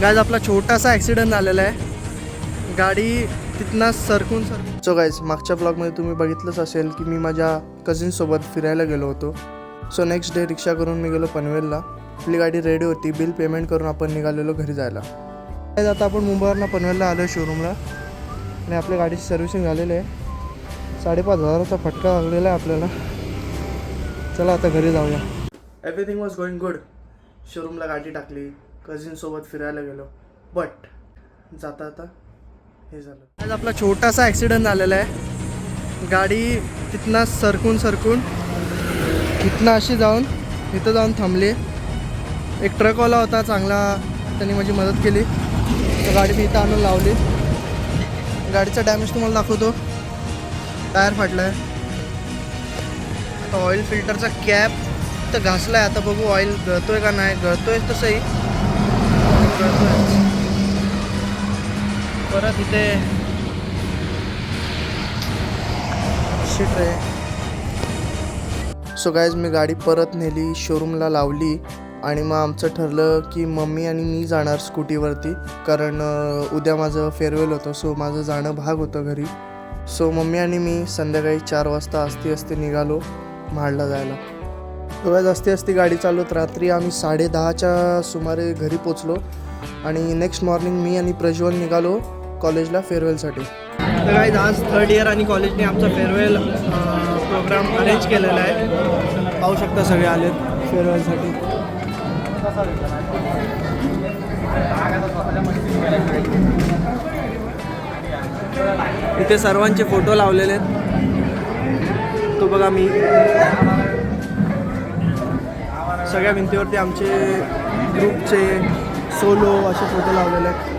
Guys आपला छोटासा accident झालेला आहे. गाडी तिथनं सरकून सो गाइज मागच्या ब्लॉगमध्ये तुम्ही बघितलंच असेल की मी माझ्या कझिनसोबत फिरायला गेलो होतो. सो नेक्स्ट डे रिक्षा करून मी गेलो पनवेलला. आपली गाडी रेडी होती. बिल पेमेंट करून आपण निघालेलो घरी जायला. आता आपण मुंबईवरनं पनवेलला आलो आहे शोरूमला आणि आपल्या गाडीची सर्व्हिसिंग झालेली आहे. 5,500चा फटका लागलेला आहे आपल्याला. चला आता घरी जाऊया. Everything was going good. शोरूमला गाडी टाकली, कझिनसोबत फिरायला गेलो, बट जाता आता हे झालं. आज आपला छोटासा ॲक्सिडेंट झालेला आहे. गाडी तिथनं सरकून इथनं अशी जाऊन इथं जाऊन थांबली. एक ट्रकवाला होता चांगला, त्यांनी माझी मदत केली. तर गाडी मी इथं आणून लावली. गाडीचा डॅमेज तुम्हाला दाखवतो. टायर फाटला आहे. आता ऑइल फिल्टरचा कॅप तर घासला आहे. आता बघू ऑइल गळतोय का नाही. गळतोय तसंही गळतोय. परत इथे शिट आहे. सो गाईज मी गाडी परत नेली, शोरूमला लावली आणि मग आमचं ठरलं की मम्मी आणि मी जाणार स्कूटीवरती, कारण उद्या माझं फेअरवेल होतं. सो माझं जाणं भाग होतं घरी. सो मम्मी आणि मी संध्याकाळी 4 वाजता असती निघालो महाडला जायला. तेव्हा असती गाडी चालवत रात्री आम्ही 10:30च्या सुमारे घरी पोचलो आणि नेक्स्ट मॉर्निंग मी आणि प्रज्वल निघालो कॉलेजला फेअरवेलसाठी. तर गाईज आज 3rd इयर आणि कॉलेजने आमचा फेअरवेल प्रोग्राम अरेंज केलेला आहे. पाहू शकता सगळे आलेत फेअरवेलसाठी. इथे सर्वांचे फोटो लावलेले आहेत. तो बघा मी सगळ्या भिंतीवरती आमचे ग्रुपचे सोलो असे फोटो लावलेले आहेत.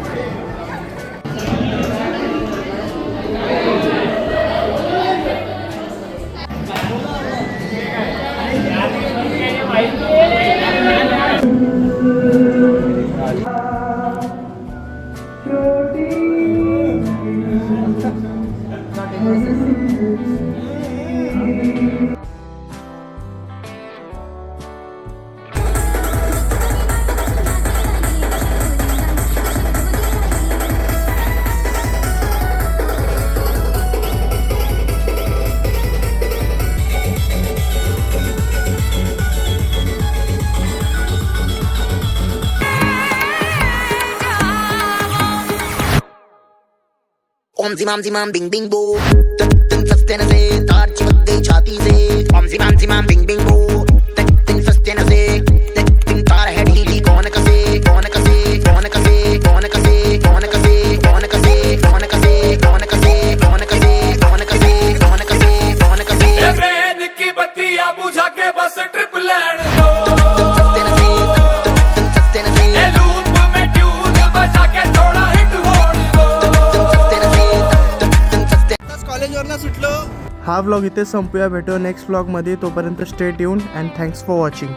ओम झिमाम बिंग बिंग बो तन फसते नसे तार चिपक गई छाती से. ओम झिमाम बिंग बिंग बो तन फसते नसे तन तार है ढीली. कौन कसे कौन कसे कौन कसे कौन कसे कौन कसे कौन कसे कौन कसे कौन कसे कौन कसे कौन कसे कौन कसे कौन कसे ट्रेन की बत्तियां बुझा के बस ट्रिप लैंड दो. सुटलो. हा व्लॉग इथे संपूया. भेटू नेक्स्ट व्लॉगमध्ये. तोपर्यंत stay tuned and thanks for watching.